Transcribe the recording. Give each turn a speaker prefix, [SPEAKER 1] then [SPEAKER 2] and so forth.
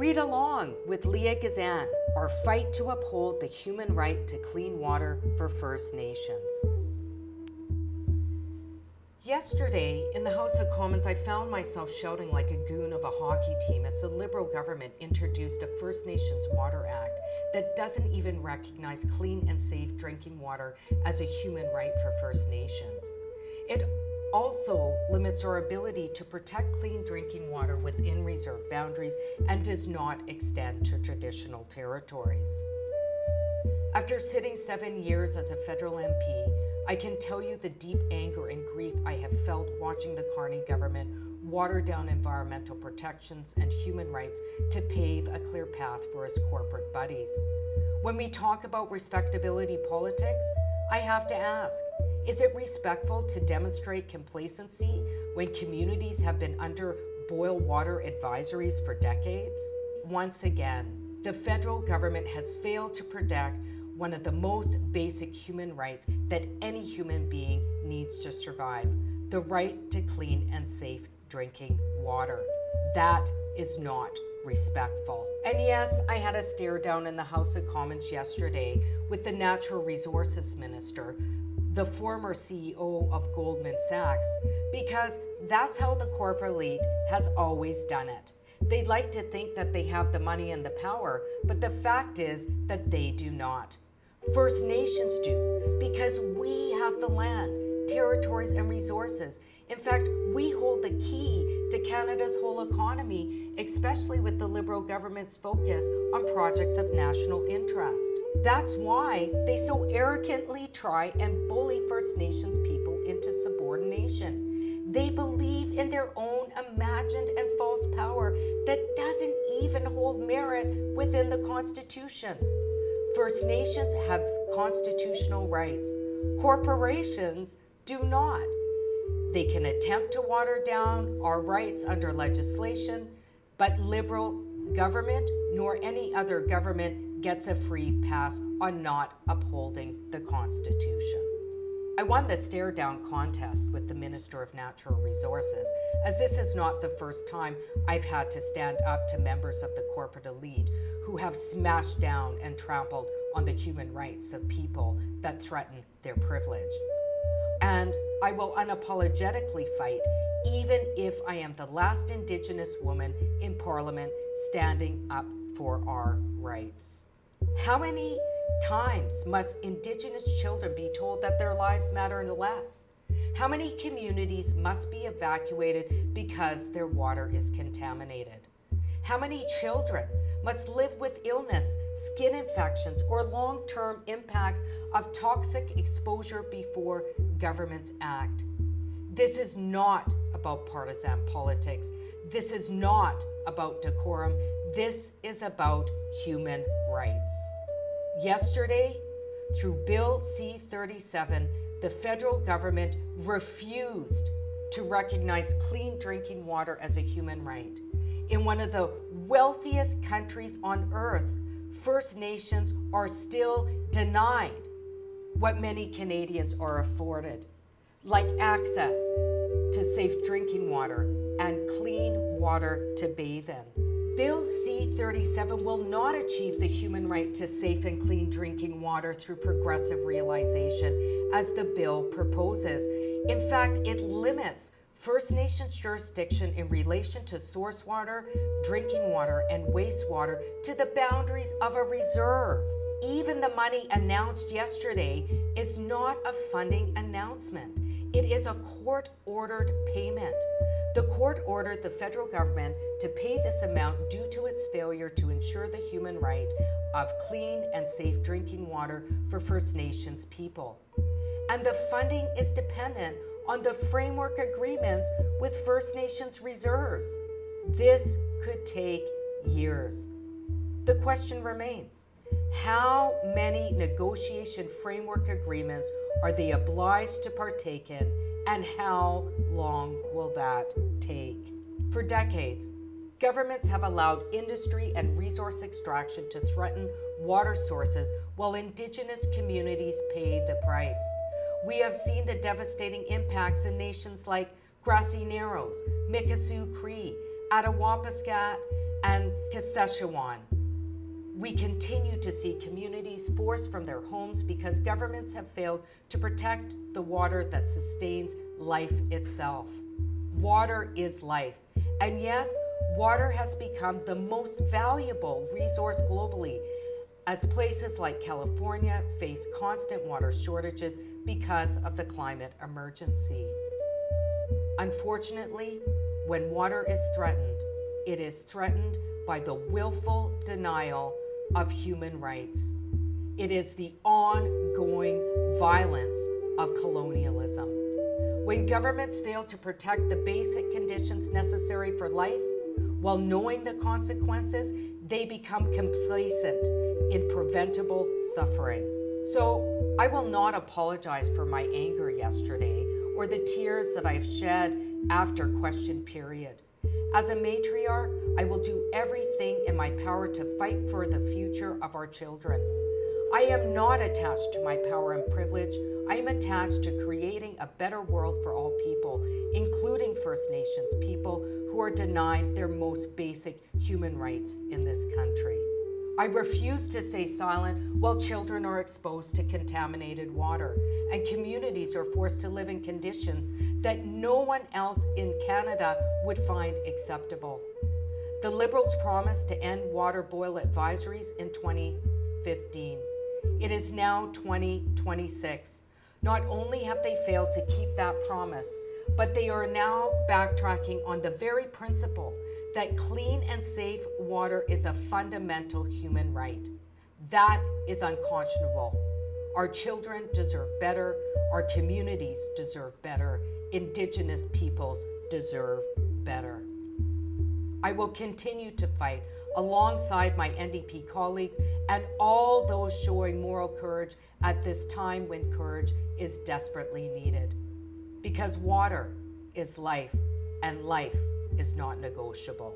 [SPEAKER 1] Read along with Leah Gazan, our fight to uphold the human right to clean water for First Nations. Yesterday, in the House of Commons, I found myself shouting like a goon of a hockey team as the Liberal government introduced a First Nations Water Act that doesn't even recognize clean and safe drinking water as a human right for First Nations. It also limits our ability to protect clean drinking water within reserve boundaries and does not extend to traditional territories. After sitting 7 years as a federal MP, I can tell you the deep anger and grief I have felt watching the Carney government water down environmental protections and human rights to pave a clear path for its corporate buddies. When we talk about respectability politics, I have to ask, is it respectful to demonstrate complacency when communities have been under boil water advisories for decades? Once again, the federal government has failed to protect one of the most basic human rights that any human being needs to survive, the right to clean and safe drinking water. That is not respectful. And yes, I had a stare down in the House of Commons yesterday with the Natural Resources Minister, the former CEO of Goldman Sachs, because that's how the corporate elite has always done it. They'd like to think that they have the money and the power, but the fact is that they do not. First Nations do, because we have the land, territories, and resources. In fact, we hold the key to Canada's whole economy, especially with the Liberal government's focus on projects of national interest. That's why they so arrogantly try and bully First Nations people into subordination. They believe in their own imagined and false power that doesn't even hold merit within the Constitution. First Nations have constitutional rights. Corporations do not. They can attempt to water down our rights under legislation, but Liberal government nor any other government gets a free pass on not upholding the Constitution. I won the stare down contest with the Minister of Natural Resources, as this is not the first time I've had to stand up to members of the corporate elite who have smashed down and trampled on the human rights of people that threaten their privilege. And I will unapologetically fight, even if I am the last Indigenous woman in Parliament standing up for our rights. How many times must Indigenous children be told that their lives matter less? How many communities must be evacuated because their water is contaminated? How many children must live with illness, skin infections, or long-term impacts of toxic exposure before governments act? This is not about partisan politics. This is not about decorum. This is about human rights. Yesterday, through Bill C-37, the federal government refused to recognize clean drinking water as a human right. In one of the wealthiest countries on earth, First Nations are still denied what many Canadians are afforded, like access to safe drinking water and clean water to bathe in. Bill C-37 will not achieve the human right to safe and clean drinking water through progressive realization, as the bill proposes. In fact, it limits First Nations jurisdiction in relation to source water, drinking water, and wastewater to the boundaries of a reserve. Even the money announced yesterday is not a funding announcement. It is a court-ordered payment. The court ordered the federal government to pay this amount due to its failure to ensure the human right of clean and safe drinking water for First Nations people. And the funding is dependent on the framework agreements with First Nations reserves. This could take years. The question remains, how many negotiation framework agreements are they obliged to partake in, and how long will that take? For decades, governments have allowed industry and resource extraction to threaten water sources while Indigenous communities pay the price. We have seen the devastating impacts in nations like Grassy Narrows, Mikisew Cree, Attawapiskat, and Saskatchewan. We continue to see communities forced from their homes because governments have failed to protect the water that sustains life itself. Water is life. And yes, water has become the most valuable resource globally as places like California face constant water shortages because of the climate emergency. Unfortunately, when water is threatened, it is threatened by the willful denial of human rights. It is the ongoing violence of colonialism. When governments fail to protect the basic conditions necessary for life, while knowing the consequences, they become complacent in preventable suffering. So I will not apologize for my anger yesterday or the tears that I've shed after question period. As a matriarch, I will do everything in my power to fight for the future of our children. I am not attached to my power and privilege. I am attached to creating a better world for all people, including First Nations people who are denied their most basic human rights in this country. I refuse to stay silent while children are exposed to contaminated water and communities are forced to live in conditions that no one else in Canada would find acceptable. The Liberals promised to end water boil advisories in 2015. It is now 2026. Not only have they failed to keep that promise, but they are now backtracking on the very principle that clean and safe water is a fundamental human right. That is unconscionable. Our children deserve better. Our communities deserve better. Indigenous peoples deserve better. I will continue to fight alongside my NDP colleagues and all those showing moral courage at this time when courage is desperately needed. Because water is life, and life is not negotiable.